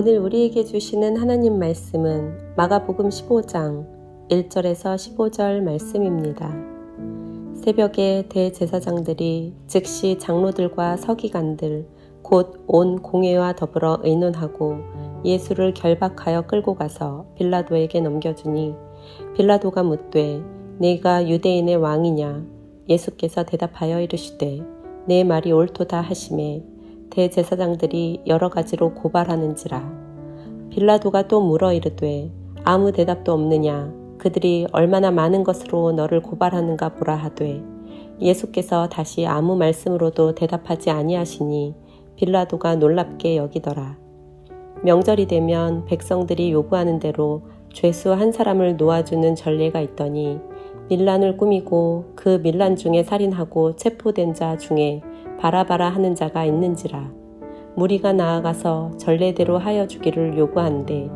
오늘 우리에게 주시는 하나님 말씀은 마가복음 15장 1절에서 15절 말씀입니다. 새벽에 대제사장들이 즉시 장로들과 서기관들 곧 온 공회와 더불어 의논하고 예수를 결박하여 끌고 가서 빌라도에게 넘겨주니 빌라도가 묻되 네가 유대인의 왕이냐? 예수께서 대답하여 이르시되 내 말이 옳도다 하시매 대제사장들이 여러 가지로 고발하는지라. 빌라도가 또 물어 이르되 아무 대답도 없느냐? 그들이 얼마나 많은 것으로 너를 고발하는가 보라 하되 예수께서 다시 아무 말씀으로도 대답하지 아니하시니 빌라도가 놀랍게 여기더라. 명절이 되면 백성들이 요구하는 대로 죄수 한 사람을 놓아주는 전례가 있더니 밀란을 꾸미고 그 밀란 중에 살인하고 체포된 자 중에 바라바라 하는 자가 있는지라. 무리가 나아가서 전례대로 하여 주기를 요구한대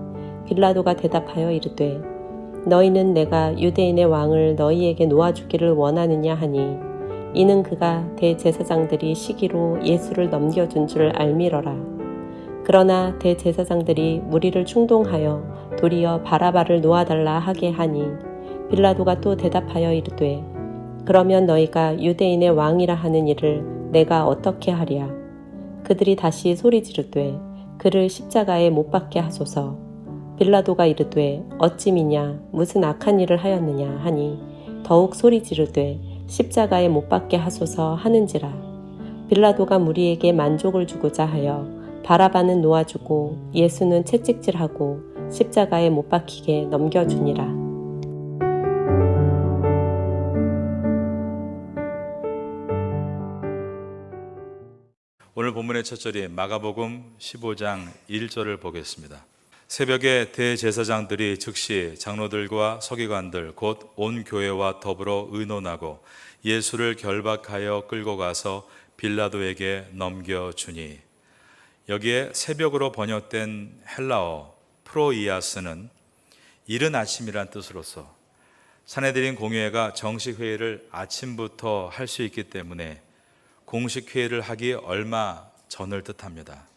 빌라도가 대답하여 이르되 너희는 내가 유대인의 왕을 너희에게 놓아주기를 원하느냐 하니 이는 그가 대제사장들이 시기로 예수를 넘겨준 줄 알미러라. 그러나 대제사장들이 무리를 충동하여 도리어 바라바를 놓아달라 하게 하니 빌라도가 또 대답하여 이르되 그러면 너희가 유대인의 왕이라 하는 이를 내가 어떻게 하랴? 그들이 다시 소리 지르되 그를 십자가에 못 박게 하소서. 빌라도가 이르되 어찌미냐 무슨 악한 일을 하였느냐 하니 더욱 소리 지르되 십자가에 못 박게 하소서 하는지라. 빌라도가 무리에게 만족을 주고자 하여 바라바는 놓아주고 예수는 채찍질하고 십자가에 못 박히게 넘겨주니라. 오늘 본문의 첫 절이 마가복음 15장 1절을 보겠습니다. 새벽에 대제사장들이 즉시 장로들과 서기관들 곧 온 교회와 더불어 의논하고 예수를 결박하여 끌고 가서 빌라도에게 넘겨주니, 여기에 새벽으로 번역된 헬라어 프로이아스는 이른 아침이란 뜻으로서 산헤드린 공회가 정식 회의를 아침부터 할 수 있기 때문에 공식 회의를 하기 얼마 전을 뜻합니다.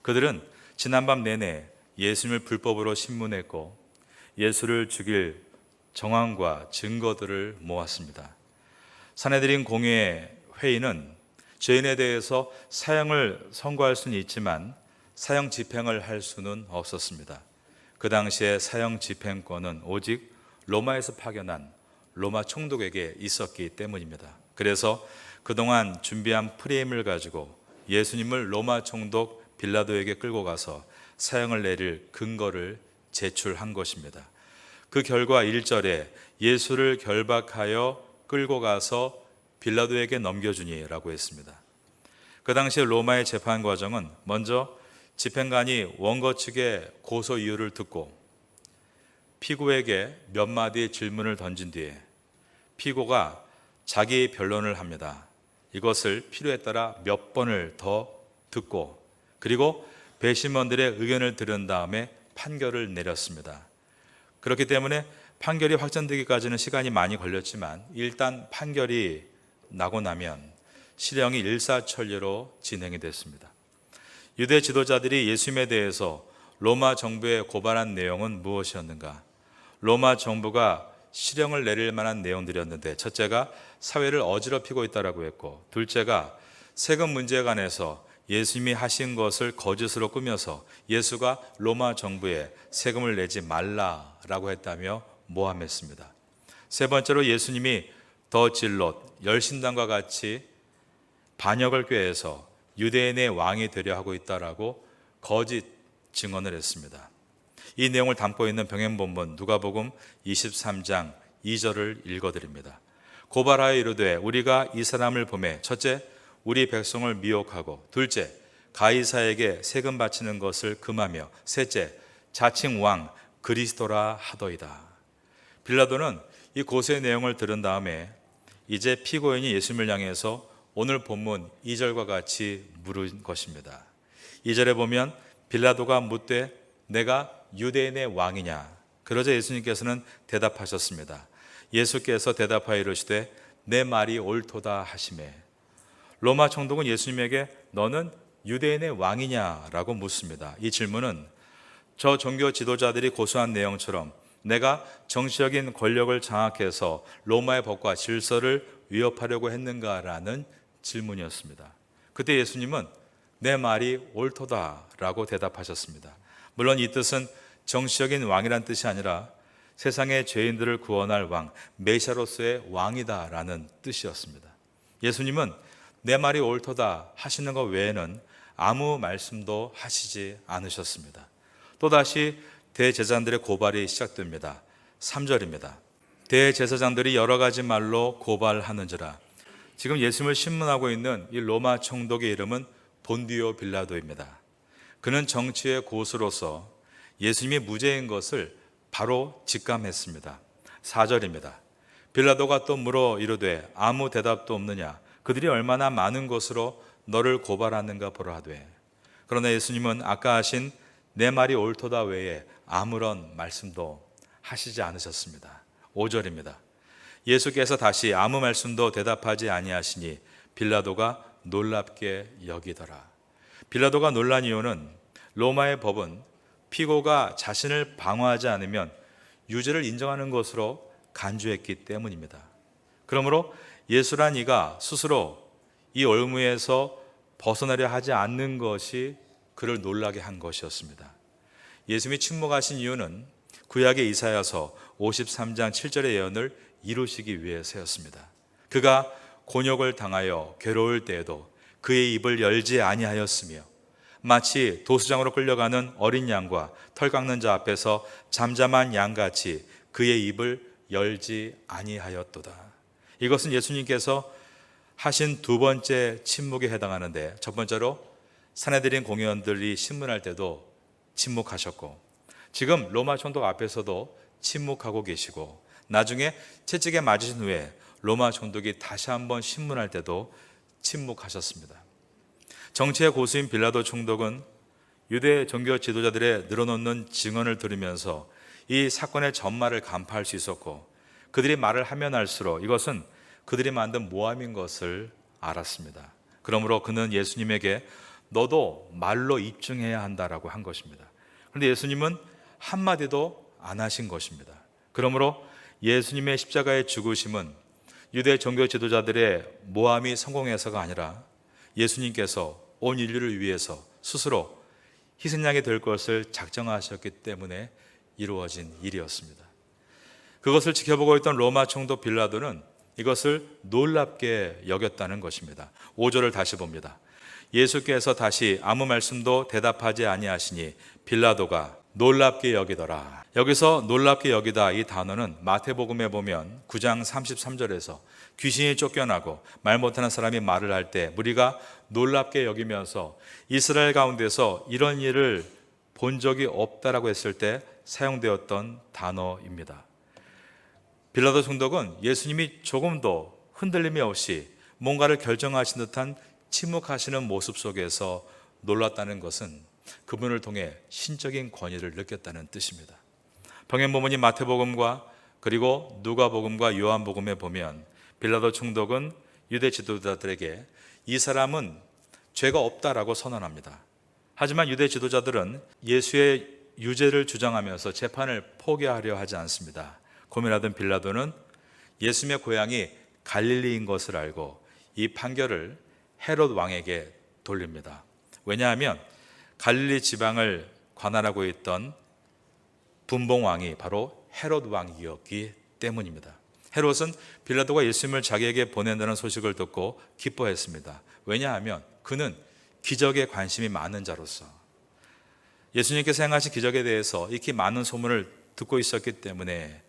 그들은 지난밤 내내 예수님을 불법으로 신문했고 예수를 죽일 정황과 증거들을 모았습니다. 산헤드린 공회의 회의는 죄인에 대해서 사형을 선고할 수는 있지만 사형 집행을 할 수는 없었습니다. 그 당시에 사형 집행권은 오직 로마에서 파견한 로마 총독에게 있었기 때문입니다. 그래서 그동안 준비한 프레임을 가지고 예수님을 로마 총독 빌라도에게 끌고 가서 사형을 내릴 근거를 제출한 것입니다. 그 결과 1절에 예수를 결박하여 끌고 가서 빌라도에게 넘겨주니라고 했습니다. 그 당시 로마의 재판 과정은 먼저 집행관이 원고 측의 고소 이유를 듣고 피고에게 몇 마디의 질문을 던진 뒤에 피고가 자기 변론을 합니다. 이것을 필요에 따라 몇 번을 더 듣고 그리고 배심원들의 의견을 들은 다음에 판결을 내렸습니다. 그렇기 때문에 판결이 확정되기까지는 시간이 많이 걸렸지만 일단 판결이 나고 나면 실형이 일사천리로 진행이 됐습니다. 유대 지도자들이 예수님에 대해서 로마 정부에 고발한 내용은 무엇이었는가? 로마 정부가 실형을 내릴 만한 내용들이었는데, 첫째가 사회를 어지럽히고 있다라고 했고, 둘째가 세금 문제에 관해서 예수님이 하신 것을 거짓으로 꾸며서 예수가 로마 정부에 세금을 내지 말라라고 했다며 모함했습니다. 세 번째로 예수님이 더 질롯, 열심당과 같이 반역을 꾀해서 유대인의 왕이 되려 하고 있다라고 거짓 증언을 했습니다. 이 내용을 담고 있는 병행본문 누가복음 23장 2절을 읽어드립니다. 고발하여 이르되 우리가 이 사람을 보매 첫째 우리 백성을 미혹하고 둘째 가이사에게 세금 바치는 것을 금하며 셋째 자칭 왕 그리스도라 하더이다. 빌라도는 이 고소의 내용을 들은 다음에 이제 피고인이 예수님을 향해서 오늘 본문 2절과 같이 물은 것입니다. 2절에 보면 빌라도가 묻되 내가 유대인의 왕이냐? 그러자 예수님께서는 대답하셨습니다. 예수께서 대답하여 이르시되 내 말이 옳도다 하시매. 로마 총독은 예수님에게 너는 유대인의 왕이냐라고 묻습니다. 이 질문은 저 종교 지도자들이 고소한 내용처럼 내가 정치적인 권력을 장악해서 로마의 법과 질서를 위협하려고 했는가라는 질문이었습니다. 그때 예수님은 내 말이 옳도다라고 대답하셨습니다. 물론 이 뜻은 정치적인 왕이란 뜻이 아니라 세상의 죄인들을 구원할 왕, 메시아로서의 왕이다라는 뜻이었습니다. 예수님은 내 말이 옳도다 하시는 것 외에는 아무 말씀도 하시지 않으셨습니다. 또다시 대제사장들의 고발이 시작됩니다. 3절입니다. 대제사장들이 여러 가지 말로 고발하는지라. 지금 예수님을 신문하고 있는 이 로마 총독의 이름은 본디오 빌라도입니다. 그는 정치의 고수로서 예수님이 무죄인 것을 바로 직감했습니다. 4절입니다. 빌라도가 또 물어 이르되 아무 대답도 없느냐? 그들이 얼마나 많은 것으로 너를 고발하는가 보라 하되. 그러나 예수님은 아까 하신 내 말이 옳도다 외에 아무런 말씀도 하시지 않으셨습니다. 5절입니다. 예수께서 다시 아무 말씀도 대답하지 아니하시니 빌라도가 놀랍게 여기더라. 빌라도가 놀란 이유는 로마의 법은 피고가 자신을 방어하지 않으면 유죄를 인정하는 것으로 간주했기 때문입니다. 그러므로 예수란 이가 스스로 이 올무에서 벗어나려 하지 않는 것이 그를 놀라게 한 것이었습니다. 예수님이 침묵하신 이유는 구약의 이사야서 53장 7절의 예언을 이루시기 위해서였습니다. 그가 곤욕을 당하여 괴로울 때에도 그의 입을 열지 아니하였으며 마치 도수장으로 끌려가는 어린 양과 털 깎는 자 앞에서 잠잠한 양같이 그의 입을 열지 아니하였도다. 이것은 예수님께서 하신 두 번째 침묵에 해당하는데, 첫 번째로 산헤드린 공의원들이 신문할 때도 침묵하셨고, 지금 로마 총독 앞에서도 침묵하고 계시고, 나중에 채찍에 맞으신 후에 로마 총독이 다시 한번 신문할 때도 침묵하셨습니다. 정치의 고수인 빌라도 총독은 유대 종교 지도자들의 늘어놓는 증언을 들으면서 이 사건의 전말을 간파할 수 있었고, 그들이 말을 하면 할수록 이것은 그들이 만든 모함인 것을 알았습니다. 그러므로 그는 예수님에게 너도 말로 입증해야 한다라고 한 것입니다. 그런데 예수님은 한마디도 안 하신 것입니다. 그러므로 예수님의 십자가의 죽으심은 유대 종교 지도자들의 모함이 성공해서가 아니라 예수님께서 온 인류를 위해서 스스로 희생양이 될 것을 작정하셨기 때문에 이루어진 일이었습니다. 그것을 지켜보고 있던 로마 총독 빌라도는 이것을 놀랍게 여겼다는 것입니다. 5절을 다시 봅니다. 예수께서 다시 아무 말씀도 대답하지 아니하시니 빌라도가 놀랍게 여기더라. 여기서 놀랍게 여기다, 이 단어는 마태복음에 보면 9장 33절에서 귀신이 쫓겨나고 말 못하는 사람이 말을 할 때 무리가 놀랍게 여기면서 이스라엘 가운데서 이런 일을 본 적이 없다라고 했을 때 사용되었던 단어입니다. 빌라도 총독은 예수님이 조금도 흔들림이 없이 뭔가를 결정하신 듯한 침묵하시는 모습 속에서 놀랐다는 것은 그분을 통해 신적인 권위를 느꼈다는 뜻입니다. 병행본문인 마태복음과 그리고 누가복음과 요한복음에 보면 빌라도 총독은 유대 지도자들에게 이 사람은 죄가 없다라고 선언합니다. 하지만 유대 지도자들은 예수의 유죄를 주장하면서 재판을 포기하려 하지 않습니다. 고민하던 빌라도는 예수님의 고향이 갈릴리인 것을 알고 이 판결을 헤롯 왕에게 돌립니다. 왜냐하면 갈릴리 지방을 관할하고 있던 분봉왕이 바로 헤롯 왕이었기 때문입니다. 헤롯은 빌라도가 예수님을 자기에게 보낸다는 소식을 듣고 기뻐했습니다. 왜냐하면 그는 기적에 관심이 많은 자로서 예수님께서 행하신 기적에 대해서 익히 많은 소문을 듣고 있었기 때문에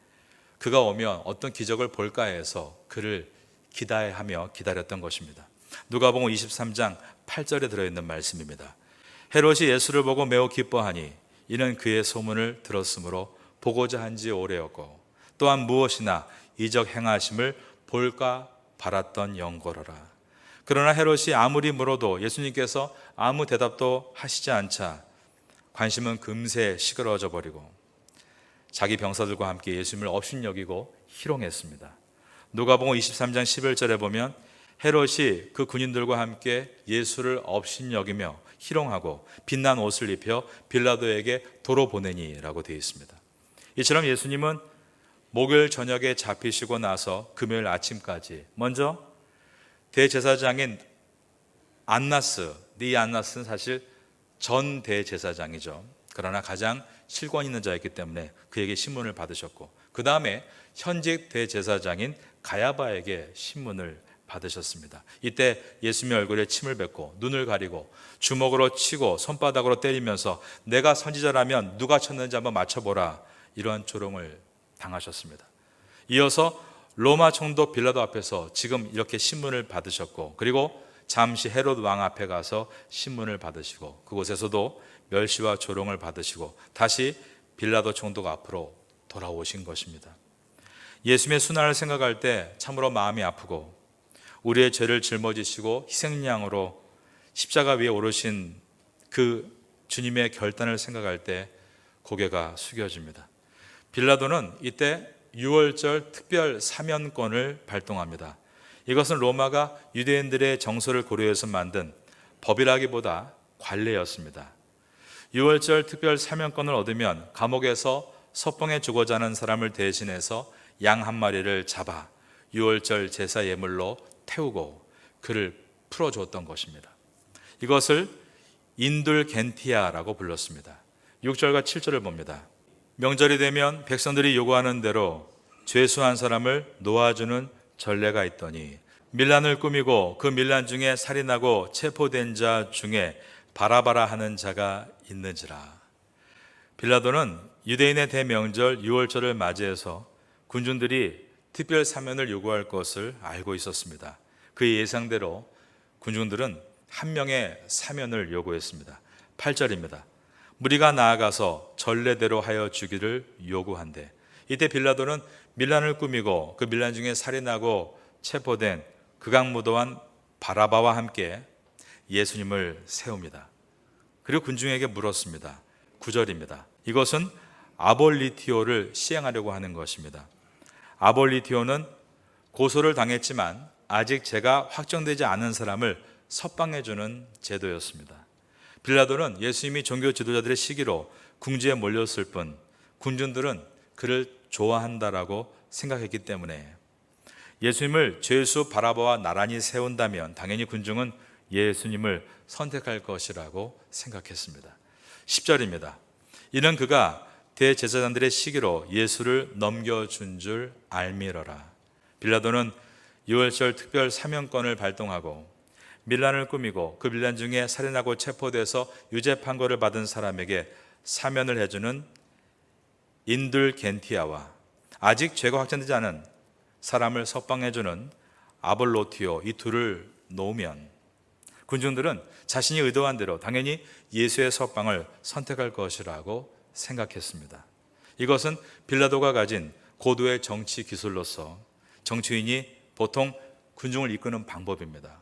그가 오면 어떤 기적을 볼까 해서 그를 기대하며 기다렸던 것입니다. 누가복음 23장 8절에 들어있는 말씀입니다. 헤롯이 예수를 보고 매우 기뻐하니 이는 그의 소문을 들었으므로 보고자 한 지 오래였고 또한 무엇이나 이적 행하심을 볼까 바랐던 영거로라. 그러나 헤롯이 아무리 물어도 예수님께서 아무 대답도 하시지 않자 관심은 금세 시끄러워져 버리고 자기 병사들과 함께 예수님을 업신여기고 희롱했습니다. 누가복음 23장 11절에 보면 헤롯이 그 군인들과 함께 예수를 업신여기며 희롱하고 빛난 옷을 입혀 빌라도에게 도로 보내니라고 되어 있습니다. 이처럼 예수님은 목요일 저녁에 잡히시고 나서 금요일 아침까지 먼저 대제사장인 안나스, 이 안나스는 사실 전 대제사장이죠. 그러나 가장 실권 있는 자였기 때문에 그에게 신문을 받으셨고, 그 다음에 현직 대제사장인 가야바에게 신문을 받으셨습니다. 이때 예수님의 얼굴에 침을 뱉고 눈을 가리고 주먹으로 치고 손바닥으로 때리면서 내가 선지자라면 누가 쳤는지 한번 맞춰보라, 이러한 조롱을 당하셨습니다. 이어서 로마 총독 빌라도 앞에서 지금 이렇게 신문을 받으셨고, 그리고 잠시 헤롯 왕 앞에 가서 신문을 받으시고, 그곳에서도 멸시와 조롱을 받으시고 다시 빌라도 총독 앞으로 돌아오신 것입니다. 예수님의 순환을 생각할 때 참으로 마음이 아프고, 우리의 죄를 짊어지시고 희생양으로 십자가 위에 오르신 그 주님의 결단을 생각할 때 고개가 숙여집니다. 빌라도는 이때 유월절 특별 사면권을 발동합니다. 이것은 로마가 유대인들의 정서를 고려해서 만든 법이라기보다 관례였습니다. 유월절 특별 사면권을 얻으면 감옥에서 석방해 주고자 하는 사람을 대신해서 양 한 마리를 잡아 유월절 제사 예물로 태우고 그를 풀어주었던 것입니다. 이것을 인둘겐티아라고 불렀습니다. 6절과 7절을 봅니다. 명절이 되면 백성들이 요구하는 대로 죄수한 사람을 놓아주는 전례가 있더니 밀란을 꾸미고 그 밀란 중에 살인하고 체포된 자 중에 바라바라 하는 자가 있는지라. 빌라도는 유대인의 대명절 유월절을 맞이해서 군중들이 특별 사면을 요구할 것을 알고 있었습니다. 그의 예상대로 군중들은 한 명의 사면을 요구했습니다. 8절입니다. 무리가 나아가서 전례대로 하여 주기를 요구한대. 이때 빌라도는 밀란을 꾸미고 그 밀란 중에 살인하고 체포된 극악무도한 바라바와 함께 예수님을 세웁니다. 그리고 군중에게 물었습니다. 9절입니다. 이것은 아볼리티오를 시행하려고 하는 것입니다. 아볼리티오는 고소를 당했지만 아직 죄가 확정되지 않은 사람을 석방해주는 제도였습니다. 빌라도는 예수님이 종교 지도자들의 시기로 궁지에 몰렸을 뿐 군중들은 그를 좋아한다라고 생각했기 때문에 예수님을 죄수 바라바와 나란히 세운다면 당연히 군중은 예수님을 선택할 것이라고 생각했습니다. 10절입니다. 이는 그가 대제사장들의 시기로 예수를 넘겨준 줄 알미러라. 빌라도는 유월절 특별 사면권을 발동하고 밀란을 꾸미고 그 밀란 중에 살인하고 체포돼서 유죄 판결을 받은 사람에게 사면을 해주는 인둘겐티아와 아직 죄가 확정되지 않은 사람을 석방해주는 아볼로티오, 이 둘을 놓으면 군중들은 자신이 의도한 대로 당연히 예수의 석방을 선택할 것이라고 생각했습니다. 이것은 빌라도가 가진 고도의 정치 기술로서 정치인이 보통 군중을 이끄는 방법입니다.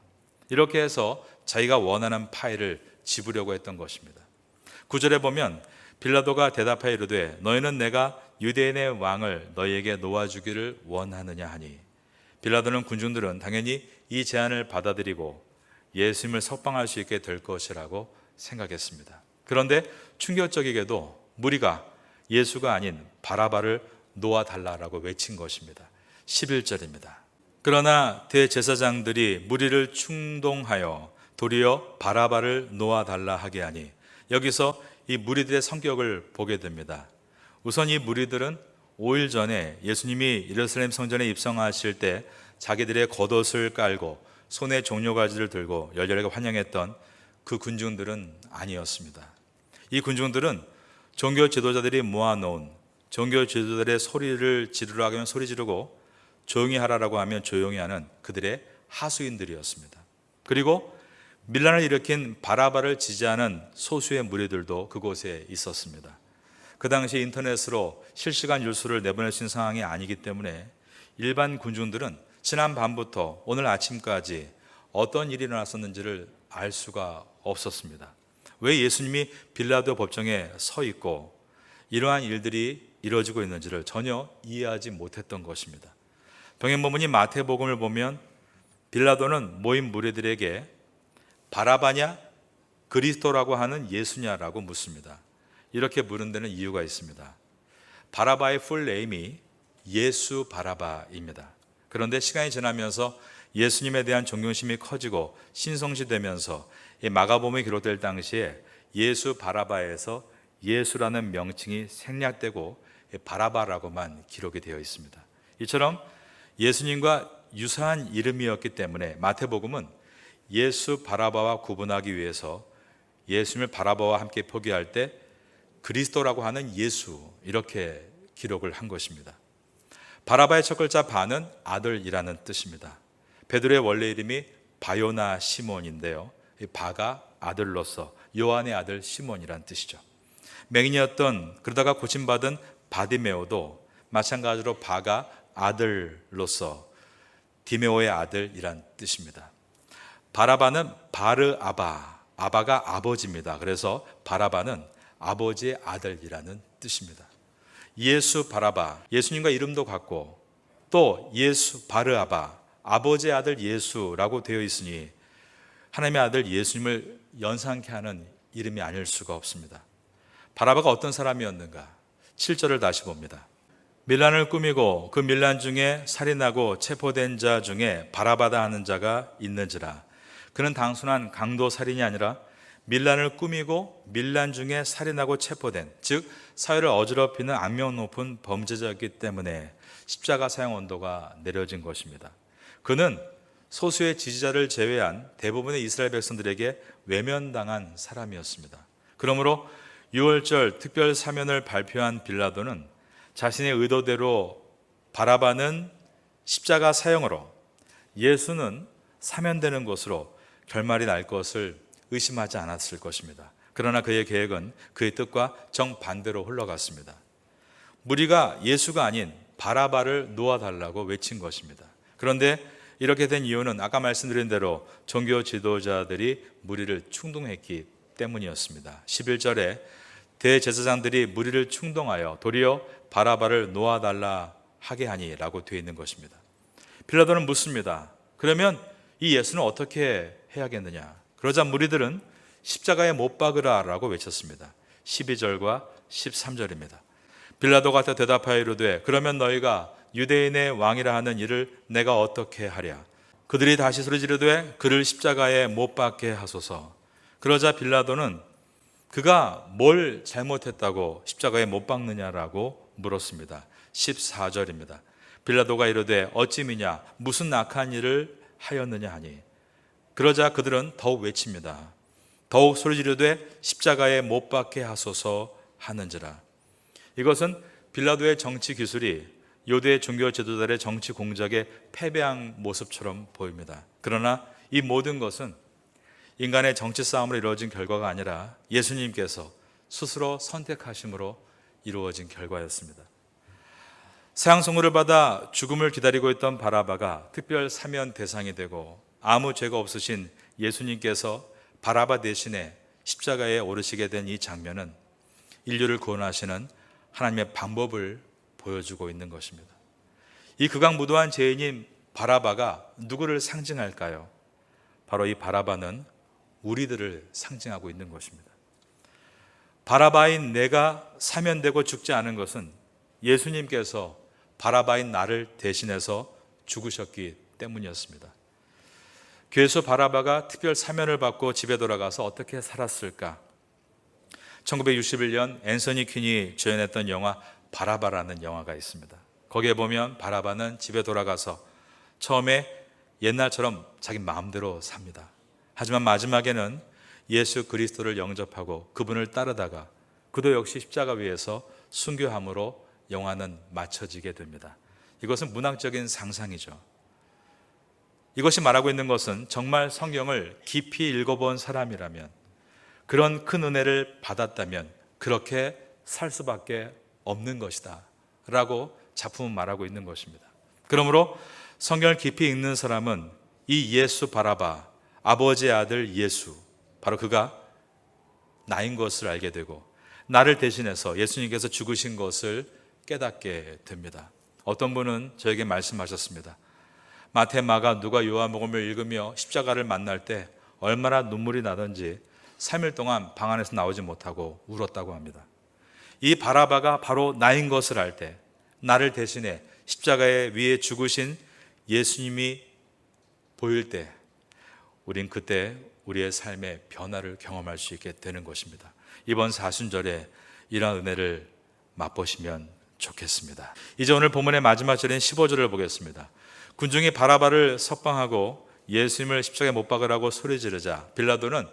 이렇게 해서 자기가 원하는 파일을 집으려고 했던 것입니다. 9절에 보면 빌라도가 대답하여 이르되 너희는 내가 유대인의 왕을 너희에게 놓아주기를 원하느냐 하니, 빌라도는 군중들은 당연히 이 제안을 받아들이고 예수님을 석방할 수 있게 될 것이라고 생각했습니다. 그런데 충격적이게도 무리가 예수가 아닌 바라바를 놓아달라고 외친 것입니다. 11절입니다. 그러나 대제사장들이 무리를 충동하여 도리어 바라바를 놓아달라 하게 하니, 여기서 이 무리들의 성격을 보게 됩니다. 우선 이 무리들은 5일 전에 예수님이 예루살렘 성전에 입성하실 때 자기들의 겉옷을 깔고 손에 종려가지를 들고 열렬하게 환영했던 그 군중들은 아니었습니다. 이 군중들은 종교 지도자들이 모아놓은 종교 지도자들의 소리를 지르라고 하면 소리 지르고 조용히 하라고 하면 조용히 하는 그들의 하수인들이었습니다. 그리고 밀란을 일으킨 바라바를 지지하는 소수의 무리들도 그곳에 있었습니다. 그 당시 인터넷으로 실시간 뉴스를 내보낼 수 있는 상황이 아니기 때문에 일반 군중들은 지난 밤부터 오늘 아침까지 어떤 일이 일어났었는지를 알 수가 없었습니다. 왜 예수님이 빌라도 법정에 서 있고 이러한 일들이 이루어지고 있는지를 전혀 이해하지 못했던 것입니다. 병행본문인 마태복음을 보면 빌라도는 모인 무리들에게 바라바냐 그리스도라고 하는 예수냐라고 묻습니다. 이렇게 물은 데는 이유가 있습니다. 바라바의 풀 네임이 예수 바라바입니다. 그런데 시간이 지나면서 예수님에 대한 존경심이 커지고 신성시되면서 이 마가복음이 기록될 당시에 예수 바라바에서 예수라는 명칭이 생략되고 바라바라고만 기록이 되어 있습니다. 이처럼 예수님과 유사한 이름이었기 때문에 마태복음은 예수 바라바와 구분하기 위해서 예수님을 바라바와 함께 표기할 때 그리스도라고 하는 예수 이렇게 기록을 한 것입니다. 바라바의 첫 글자 바는 아들이라는 뜻입니다. 베드로의 원래 이름이 바요나 시몬인데요. 이 바가 아들로서 요한의 아들 시몬이란 뜻이죠. 맹인이었던 그러다가 고침받은 바디메오도 마찬가지로 바가 아들로서 디메오의 아들이란 뜻입니다. 바라바는 바르아바, 아바가 아버지입니다. 그래서 바라바는 아버지의 아들이라는 뜻입니다. 예수 바라바, 예수님과 이름도 같고 또 예수 바르아바, 아버지의 아들 예수라고 되어 있으니 하나님의 아들 예수님을 연상케 하는 이름이 아닐 수가 없습니다. 바라바가 어떤 사람이었는가? 7절을 다시 봅니다. 밀란을 꾸미고 그 밀란 중에 살인하고 체포된 자 중에 바라바다 하는 자가 있는지라. 그는 단순한 강도 살인이 아니라 밀란을 꾸미고 밀란 중에 살인하고 체포된, 즉 사회를 어지럽히는 악명 높은 범죄자였기 때문에 십자가 사형 언도가 내려진 것입니다. 그는 소수의 지지자를 제외한 대부분의 이스라엘 백성들에게 외면당한 사람이었습니다. 그러므로 6월절 특별 사면을 발표한 빌라도는 자신의 의도대로 바라바는 십자가 사형으로, 예수는 사면되는 것으로 결말이 날 것을 의심하지 않았을 것입니다. 그러나 그의 계획은 그의 뜻과 정반대로 흘러갔습니다. 무리가 예수가 아닌 바라바를 놓아달라고 외친 것입니다. 그런데 이렇게 된 이유는 아까 말씀드린 대로 종교 지도자들이 무리를 충동했기 때문이었습니다. 11절에 대제사장들이 무리를 충동하여 도리어 바라바를 놓아달라 하게 하니 라고 되어 있는 것입니다. 빌라도는 묻습니다. 그러면 이 예수는 어떻게 해야겠느냐? 그러자 무리들은 십자가에 못 박으라 라고 외쳤습니다. 12절과 13절입니다. 빌라도가 대답하여 이르되 그러면 너희가 유대인의 왕이라 하는 이를 내가 어떻게 하랴? 그들이 다시 소리 지르되 그를 십자가에 못 박게 하소서. 그러자 빌라도는 그가 뭘 잘못했다고 십자가에 못 박느냐라고 물었습니다. 14절입니다. 빌라도가 이르되 어찌미냐 무슨 악한 일을 하였느냐 하니, 그러자 그들은 더욱 외칩니다. 더욱 소리 지르되 십자가에 못 박게 하소서 하는지라. 이것은 빌라도의 정치 기술이 유대 종교 지도자들의 정치 공작에 패배한 모습처럼 보입니다. 그러나 이 모든 것은 인간의 정치 싸움으로 이루어진 결과가 아니라 예수님께서 스스로 선택하심으로 이루어진 결과였습니다. 사형 선고를 받아 죽음을 기다리고 있던 바라바가 특별 사면 대상이 되고 아무 죄가 없으신 예수님께서 바라바 대신에 십자가에 오르시게 된 이 장면은 인류를 구원하시는 하나님의 방법을 보여주고 있는 것입니다. 이 극악무도한 죄인인 바라바가 누구를 상징할까요? 바로 이 바라바는 우리들을 상징하고 있는 것입니다. 바라바인 내가 사면되고 죽지 않은 것은 예수님께서 바라바인 나를 대신해서 죽으셨기 때문이었습니다. 괴수 바라바가 특별 사면을 받고 집에 돌아가서 어떻게 살았을까? 1961년 앤서니 퀸이 주연했던 영화 바라바라는 영화가 있습니다. 거기에 보면 바라바는 집에 돌아가서 처음에 옛날처럼 자기 마음대로 삽니다. 하지만 마지막에는 예수 그리스도를 영접하고 그분을 따르다가 그도 역시 십자가 위에서 순교함으로 영화는 마쳐지게 됩니다. 이것은 문학적인 상상이죠. 이것이 말하고 있는 것은 정말 성경을 깊이 읽어본 사람이라면, 그런 큰 은혜를 받았다면 그렇게 살 수밖에 없는 것이다 라고 작품은 말하고 있는 것입니다. 그러므로 성경을 깊이 읽는 사람은 이 예수 바라바, 아버지의 아들 예수, 바로 그가 나인 것을 알게 되고 나를 대신해서 예수님께서 죽으신 것을 깨닫게 됩니다. 어떤 분은 저에게 말씀하셨습니다. 마태, 마가, 누가, 요한복음을 읽으며 십자가를 만날 때 얼마나 눈물이 나든지 3일 동안 방 안에서 나오지 못하고 울었다고 합니다. 이 바라바가 바로 나인 것을 알 때, 나를 대신해 십자가에 위에 죽으신 예수님이 보일 때, 우린 그때 우리의 삶의 변화를 경험할 수 있게 되는 것입니다. 이번 사순절에 이러한 은혜를 맛보시면 좋겠습니다. 이제 오늘 본문의 마지막 절인 15절을 보겠습니다. 군중이 바라바를 석방하고 예수님을 십자가에 못 박으라고 소리 지르자 빌라도는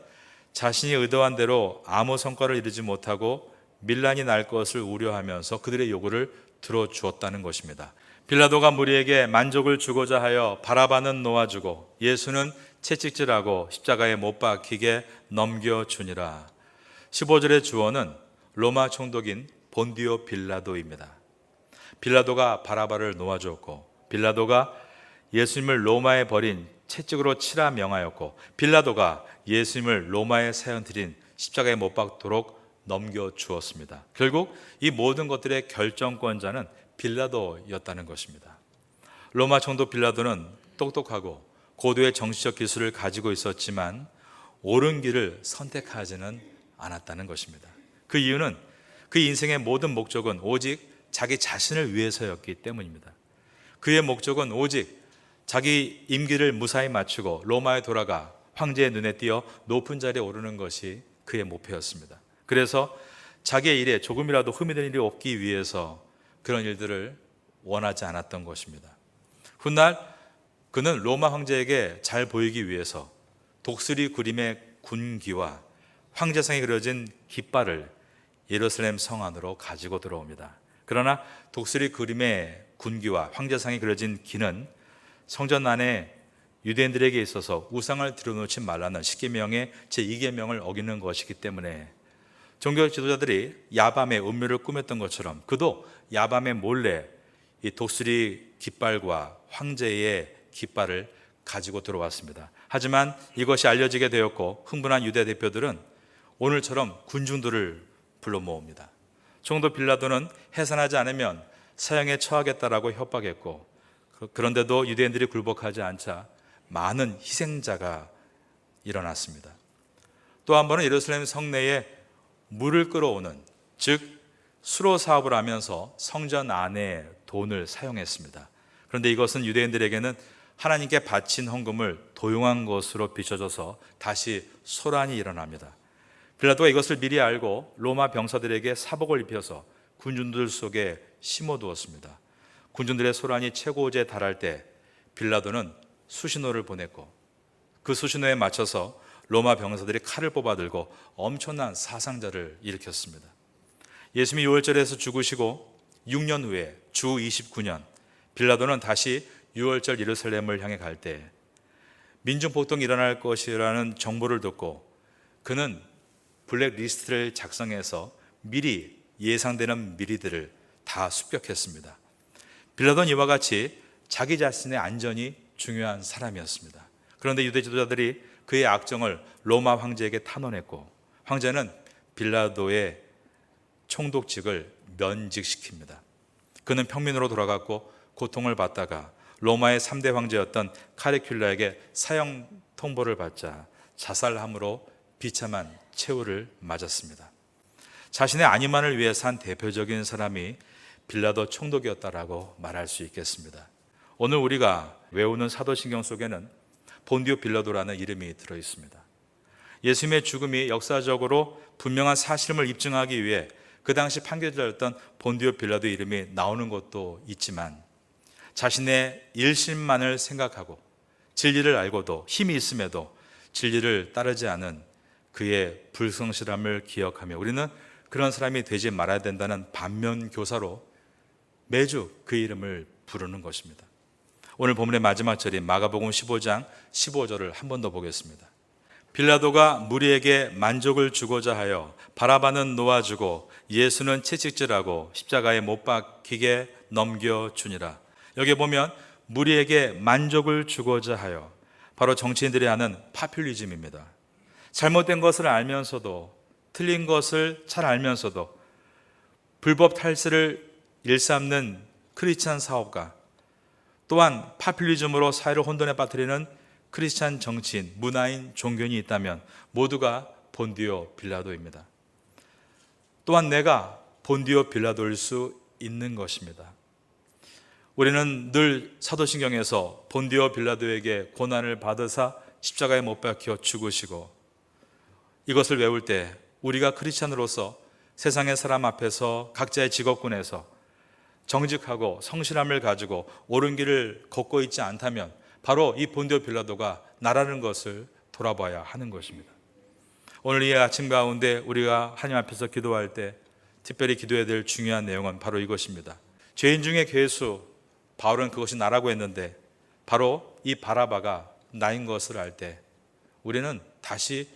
자신이 의도한 대로 아무 성과를 이루지 못하고 밀란이 날 것을 우려하면서 그들의 요구를 들어주었다는 것입니다. 빌라도가 무리에게 만족을 주고자 하여 바라바는 놓아주고 예수는 채찍질하고 십자가에 못 박히게 넘겨주니라. 15절의 주어는 로마 총독인 본디오 빌라도입니다. 빌라도가 바라바를 놓아주었고 빌라도가 예수님을 로마에 버린 채찍으로 치라 명하였고 빌라도가 예수님을 로마에 사형드린 십자가에 못 박도록 넘겨주었습니다. 결국 이 모든 것들의 결정권자는 빌라도였다는 것입니다. 로마 총독 빌라도는 똑똑하고 고도의 정치적 기술을 가지고 있었지만 옳은 길을 선택하지는 않았다는 것입니다. 그 이유는 그 인생의 모든 목적은 오직 자기 자신을 위해서였기 때문입니다. 그의 목적은 오직 자기 임기를 무사히 마치고 로마에 돌아가 황제의 눈에 띄어 높은 자리에 오르는 것이 그의 목표였습니다. 그래서 자기의 일에 조금이라도 흠이 되는 일이 없기 위해서 그런 일들을 원하지 않았던 것입니다. 훗날 그는 로마 황제에게 잘 보이기 위해서 독수리 그림의 군기와 황제상이 그려진 깃발을 예루살렘 성 안으로 가지고 들어옵니다. 그러나 독수리 그림의 군기와 황제상이 그려진 기는 성전 안에 유대인들에게 있어서 우상을 들여놓지 말라는 십계명의 제2계명을 어기는 것이기 때문에 종교 지도자들이 야밤에 음료를 꾸몄던 것처럼 그도 야밤에 몰래 이 독수리 깃발과 황제의 깃발을 가지고 들어왔습니다. 하지만 이것이 알려지게 되었고 흥분한 유대 대표들은 오늘처럼 군중들을 불러 모읍니다. 총독 빌라도는 해산하지 않으면 사형에 처하겠다라고 협박했고 그런데도 유대인들이 굴복하지 않자 많은 희생자가 일어났습니다. 또 한 번은 예루살렘 성내에 물을 끌어오는 즉 수로 사업을 하면서 성전 안에 돈을 사용했습니다. 그런데 이것은 유대인들에게는 하나님께 바친 헌금을 도용한 것으로 비춰져서 다시 소란이 일어납니다. 빌라도가 이것을 미리 알고 로마 병사들에게 사복을 입혀서 군중들 속에 심어두었습니다. 군중들의 소란이 최고조에 달할 때 빌라도는 수신호를 보냈고 그 수신호에 맞춰서 로마 병사들이 칼을 뽑아들고 엄청난 사상자를 일으켰습니다. 예수님이 유월절에서 죽으시고 6년 후에 주 29년 빌라도는 다시 유월절 예루살렘을 향해 갈 때 민중폭동이 일어날 것이라는 정보를 듣고 그는 블랙리스트를 작성해서 미리 예상되는 미리들을 다 습격했습니다. 빌라도는 이와 같이 자기 자신의 안전이 중요한 사람이었습니다. 그런데 유대 지도자들이 그의 악정을 로마 황제에게 탄원했고 황제는 빌라도의 총독직을 면직시킵니다. 그는 평민으로 돌아갔고 고통을 받다가 로마의 3대 황제였던 카리큘라에게 사형 통보를 받자 자살함으로 비참한 최후를 맞았습니다. 자신의 안위만을 위해 산 대표적인 사람이 빌라도 총독이었다라고 말할 수 있겠습니다. 오늘 우리가 외우는 사도신경 속에는 본디오 빌라도라는 이름이 들어 있습니다. 예수님의 죽음이 역사적으로 분명한 사실임을 입증하기 위해 그 당시 판결자였던 본디오 빌라도의 이름이 나오는 것도 있지만 자신의 일심만을 생각하고 진리를 알고도 힘이 있음에도 진리를 따르지 않은 그의 불성실함을 기억하며 우리는 그런 사람이 되지 말아야 된다는 반면교사로 매주 그 이름을 부르는 것입니다. 오늘 본문의 마지막 절인 마가복음 15장 15절을 한 번 더 보겠습니다. 빌라도가 무리에게 만족을 주고자 하여 바라바는 놓아주고 예수는 채찍질하고 십자가에 못 박히게 넘겨주니라. 여기 보면 무리에게 만족을 주고자 하여 바로 정치인들이 하는 파퓰리즘입니다. 잘못된 것을 알면서도 틀린 것을 잘 알면서도 불법 탈세를 일삼는 크리스찬 사업가 또한 파퓰리즘으로 사회를 혼돈에 빠뜨리는 크리스찬 정치인, 문화인, 종교인이 있다면 모두가 본디오 빌라도입니다. 또한 내가 본디오 빌라도일 수 있는 것입니다. 우리는 늘 사도신경에서 본디오 빌라도에게 고난을 받으사 십자가에 못 박혀 죽으시고, 이것을 외울 때 우리가 크리스찬으로서 세상의 사람 앞에서 각자의 직업군에서 정직하고 성실함을 가지고 옳은 길을 걷고 있지 않다면 바로 이 본디오 빌라도가 나라는 것을 돌아봐야 하는 것입니다. 오늘 이 아침 가운데 우리가 하나님 앞에서 기도할 때 특별히 기도해야 될 중요한 내용은 바로 이것입니다. 죄인 중에 괴수, 바울은 그것이 나라고 했는데 바로 이 바라바가 나인 것을 알 때 우리는 다시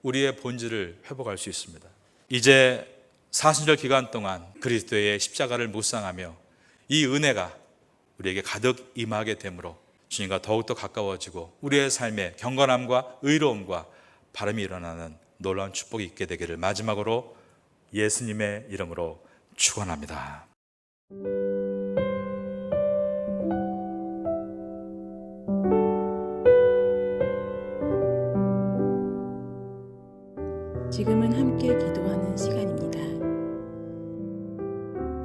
우리의 본질을 회복할 수 있습니다. 이제 사순절 기간 동안 그리스도의 십자가를 묵상하며 이 은혜가 우리에게 가득 임하게 되므로 주님과 더욱더 가까워지고 우리의 삶에 경건함과 의로움과 바람이 일어나는 놀라운 축복이 있게 되기를 마지막으로 예수님의 이름으로 축원합니다. 지금은 함께 기도하는 시간입니다.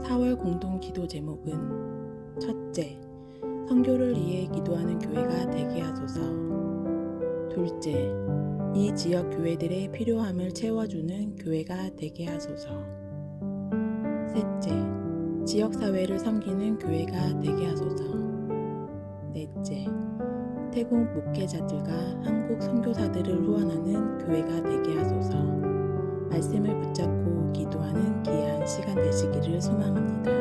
4월 공동 기도 제목은 첫째, 선교를 위해 기도하는 교회가 되게 하소서. 둘째, 이 지역 교회들의 필요함을 채워주는 교회가 되게 하소서. 셋째, 지역사회를 섬기는 교회가 되게 하소서. 넷째, 태국 목회자들과 한국 선교사들을 후원하는 교회가 되게 하소서. 말씀을 붙잡고 기도하는 귀한 시간 되시기를 소망합니다.